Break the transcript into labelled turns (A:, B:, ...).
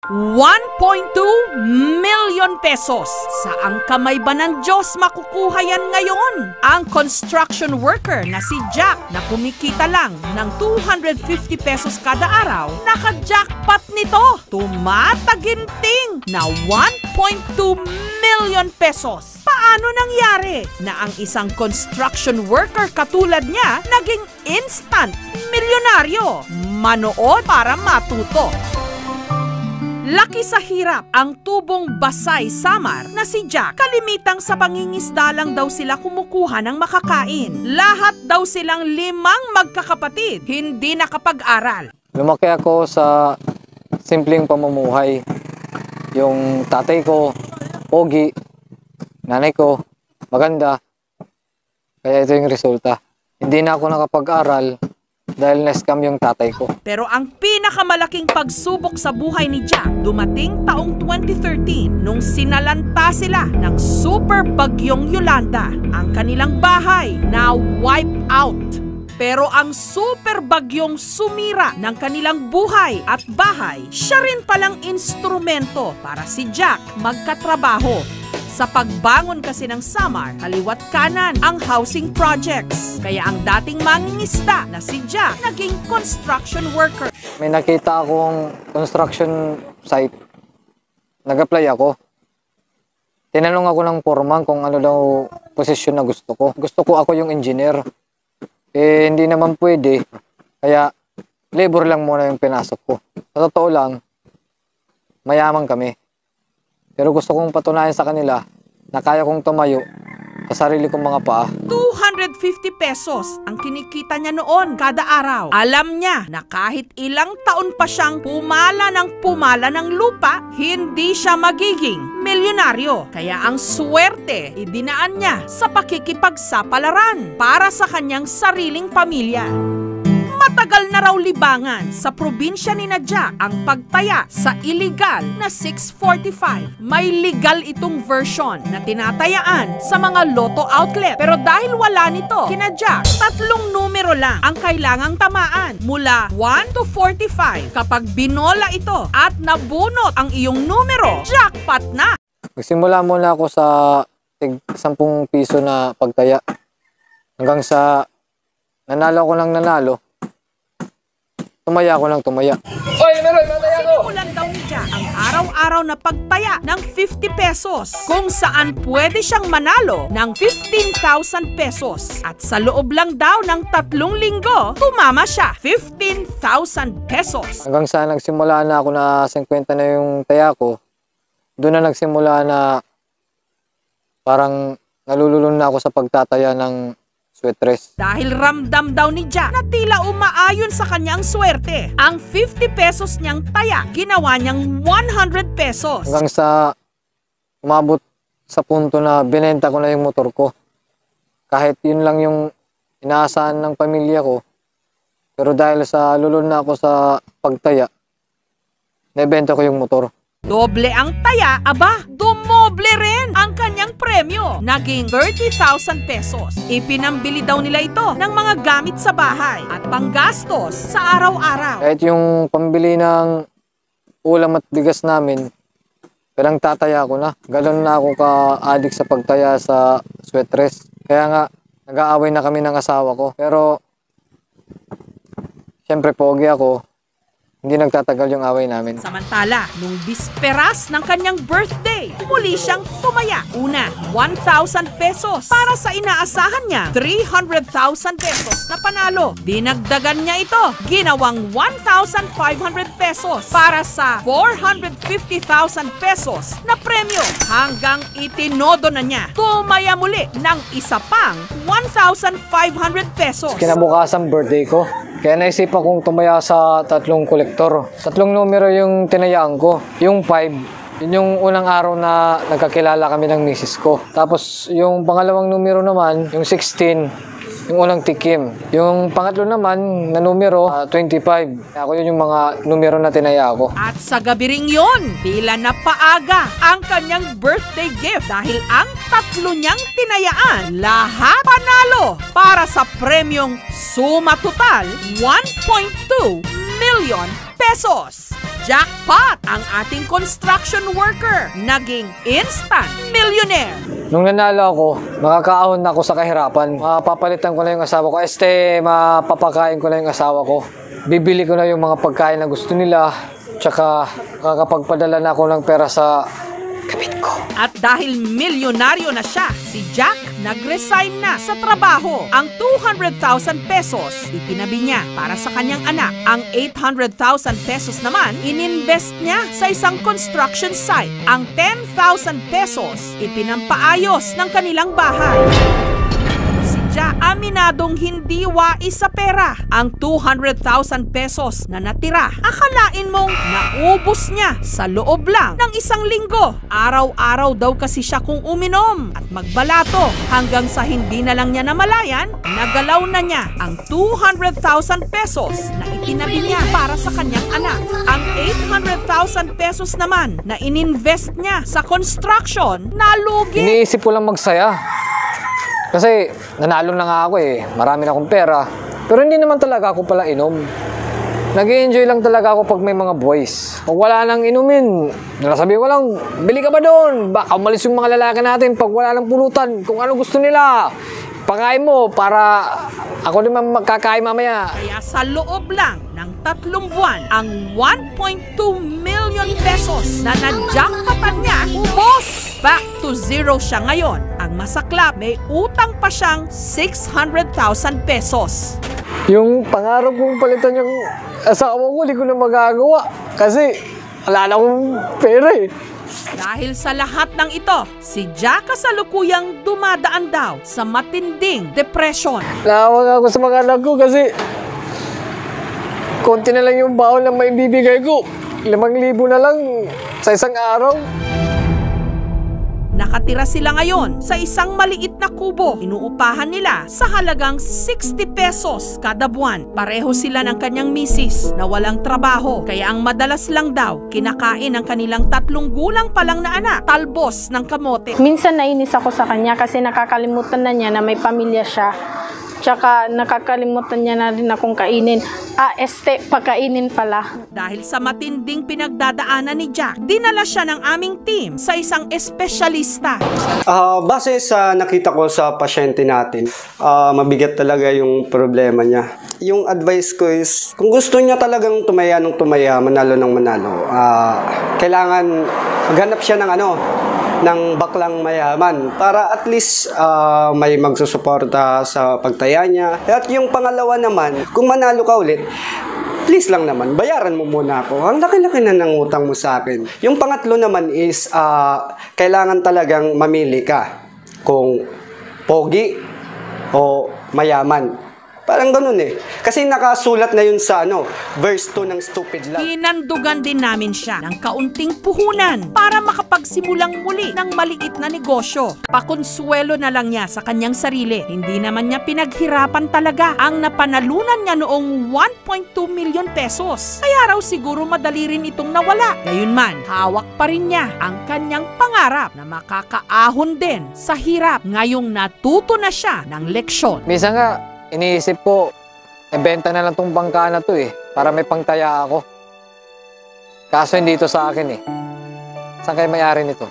A: 1.2 million pesos. Saang kamay ba ng Diyos makukuha yan ngayon? Ang construction worker na si Jack na kumikita lang ng 250 pesos kada araw, naka-jackpot nito. Tumataginting na 1.2 million pesos. Paano nangyari na ang isang construction worker katulad niya naging instant milyonaryo? Manood para matuto. Laki sa hirap ang tubong Basay, Samar na si Jack. Kalimitang sa pangingisda lang daw sila kumukuha ng makakain. Lahat daw silang 5 magkakapatid, hindi nakapag-aral.
B: Lumaki ako sa simpleng pamumuhay. Yung tatay ko, pogi, nanay ko, maganda. Kaya ito yung resulta. Hindi na ako nakapag-aral dahil na-scam yung tatay ko.
A: Pero ang pinakamalaking pagsubok sa buhay ni Jack dumating taong 2013 nung sinalanta sila ng super bagyong Yolanda. Ang kanilang bahay na wipe out. Pero ang super bagyong sumira ng kanilang buhay at bahay, siya rin palang instrumento para si Jack magkatrabaho. Sa pagbangon kasi ng Samar, kaliwat kanan ang housing projects. Kaya ang dating mangingisda na si Jack naging construction worker.
B: May nakita akong construction site. Nag-apply ako. Tinanong ako ng foreman kung ano daw posisyon na gusto ko. Gusto ko ako yung engineer. Eh, hindi naman pwede. Kaya, labor lang muna yung pinasok ko. Sa totoo lang, mayaman kami. Pero gusto kong patunayan sa kanila na kaya kong tumayo sa sarili kong mga paa.
A: 250 pesos ang kinikita niya noon kada araw. Alam niya na kahit ilang taon pa siyang pumala ng lupa, hindi siya magiging milyonaryo. Kaya ang swerte, idinaan niya sa pakikipagsapalaran para sa kanyang sariling pamilya. Matagal na raw libangan sa probinsya ni Jack ang pagtaya sa illegal na 645. May legal itong version na tinatayaan sa mga lotto outlet. Pero dahil wala nito, kina Jack, 3 numero lang ang kailangang tamaan mula 1 to 45. Kapag binola ito at nabunot ang iyong numero, jackpot na!
B: Magsimula muna ako sa 10 piso na pagtaya. Hanggang sa nanalo ko ng nanalo. Tumaya ako ng tumaya.
C: Oy, meron, mataya ko!
A: Simulan daw ni Jack ang araw-araw na pagtaya ng 50 pesos kung saan pwede siyang manalo ng 15,000 pesos. At sa loob lang daw ng 3 linggo, tumama siya 15,000 pesos.
B: Hanggang sa nagsimula na ako na 50 na yung taya ko, doon na nagsimula na parang nalululun na ako sa pagtataya ng sweatress.
A: Dahil ramdam daw ni Jack na tila umaayon sa kanyang swerte. Ang 50 pesos niyang taya, ginawa niyang 100 pesos.
B: Hanggang sa umabot sa punto na binenta ko na yung motor ko. Kahit yun lang yung inaasahan ng pamilya ko. Pero dahil sa lulun na ako sa pagtaya, naibenta ko yung motor.
A: Doble ang taya, aba, dumoble rin ang kanyang premyo. Naging 30,000 pesos. Ipinambili daw nila ito ng mga gamit sa bahay at panggastos sa araw-araw.
B: Kahit yung pambili ng ulam at bigas namin, parang tataya ko na. Galon na ako ka-addict sa pagtaya sa sweatress. Kaya nga, nag-aaway na kami ng asawa ko. Pero, siyempre pogi ako. Hindi nagtatagal yung away namin.
A: Samantala, nung bisperas ng kanyang birthday, muli siyang tumaya. Una, 1,000 pesos para sa inaasahan niya 300,000 pesos na panalo. Dinagdagan niya ito, ginawang 1,500 pesos para sa 450,000 pesos na premyo. Hanggang itinodo na niya, tumaya muli ng isa pang 1,500 pesos.
B: Kinabukasan birthday ko. Kaya naisipan kong tumaya sa 3 kolektor. 3 numero yung tinayaan ko. Yung 5, yun yung unang araw na nagkakilala kami ng misis ko. Tapos yung pangalawang numero naman, yung 16, yung unang tikim. Yung pangatlo naman na numero, 25. Ako yun yung mga numero na tinaya ko.
A: At sa gabi ring yun, tila napaaga ang kanyang birthday gift dahil ang 3 niyang tinayaan, lahat panalo para sa premyong suma total 1.2 million pesos. Jackpot! Ang ating construction worker naging instant millionaire.
B: Nung nanalo ako, makakaahon na ako sa kahirapan. Mapapalitan ko na yung asawa ko. Mapapakain ko na yung asawa ko. Bibili ko na yung mga pagkain na gusto nila. Tsaka kakapagpadala na ako ng pera sa kapit ko.
A: At dahil milyonaryo na siya, si Jack nag-resign na sa trabaho. Ang 200,000 pesos itinabi niya para sa kanyang anak. Ang 800,000 pesos naman ininvest niya sa isang construction site. Ang 10,000 pesos ipinampaayos ng kanilang bahay. Si Jack aminadong hindi wais sa pera. Ang 200,000 pesos na natira, akalain mong naubos niya sa loob lang ng isang linggo. Araw-araw daw kasi siya kung uminom at magbalato hanggang sa hindi na lang niya namalayan, nagalaw na niya ang 200,000 pesos na itinabi niya para sa kanyang anak. Ang 800,000 pesos naman na ininvest niya sa construction, nalugi.
B: Iniisip ko lang magsaya. Kasi nanalo na nga ako eh. Marami na akong pera. Pero hindi naman talaga ako pala inom. Nag-i-enjoy lang talaga ako pag may mga boys. Pag wala nang inumin, nasabi ko lang, bili ka ba doon? Baka umalis yung mga lalaki natin pag wala nang pulutan. Kung ano gusto nila, pakain mo para ako naman magkakain mamaya.
A: Kaya sa loob lang ng 3 buwan, ang 1.2 million pesos na na-jackpotan niya, ubos! Back to zero siya ngayon. Ang masaklap, may utang pa siyang 600,000 pesos.
B: Yung pangarap kong palitan yung asawa ko, hindi ko na magagawa. Kasi wala na akong pera eh.
A: Dahil sa lahat ng ito, si Jack kasalukuyang dumadaan daw sa matinding depression.
B: Nawag ako sa mga anak ko kasi konti na lang yung baon na maibibigay ko. 5,000 na lang sa isang araw.
A: Nakatira sila ngayon sa isang maliit na kubo. Inuupahan nila sa halagang 60 pesos kada buwan. Pareho sila ng kanyang misis na walang trabaho. Kaya ang madalas lang daw, kinakain ng kanilang 3 gulang pa lang na anak, talbos ng kamote.
D: Minsan nainis ako sa kanya kasi nakakalimutan na niya na may pamilya siya. Tsaka nakakalimutan niya na rin akong kainin. Pagkainin pala.
A: Dahil sa matinding pinagdadaanan ni Jack, dinala siya ng aming team sa isang espesyalista.
E: Base sa nakita ko sa pasyente natin, mabigat talaga yung problema niya. Yung advice ko is, kung gusto niya talagang tumaya ng tumaya, manalo ng manalo, kailangan maghanap siya ng baklang mayaman para at least may magsusuporta sa pagtaya niya. At yung pangalawa naman, kung manalo ka ulit, please lang naman, bayaran mo muna ako. Ang laki-laki na ng utang mo sa akin. Yung pangatlo naman is, kailangan talagang mamili ka kung pogi o mayaman. Parang ganun eh. Kasi nakasulat na yun sa verse 2 ng Stupid Love.
A: Hinandugan din namin siya ng kaunting puhunan para makapagsimulang muli ng maliit na negosyo. Pakonsuelo na lang niya sa kanyang sarili. Hindi naman niya pinaghirapan talaga ang napanalunan niya noong 1.2 million pesos. Kaya raw siguro madali rin itong nawala. Gayunman, hawak pa rin niya ang kanyang pangarap na makakaahon din sa hirap. Ngayong natuto na siya ng leksyon.
B: Minsan nga, iniisip ko, ibenta na lang tong bangka na to eh, para may pangtaya ako. Kaso hindi ito sa akin eh. Saan kayo may-ari nito?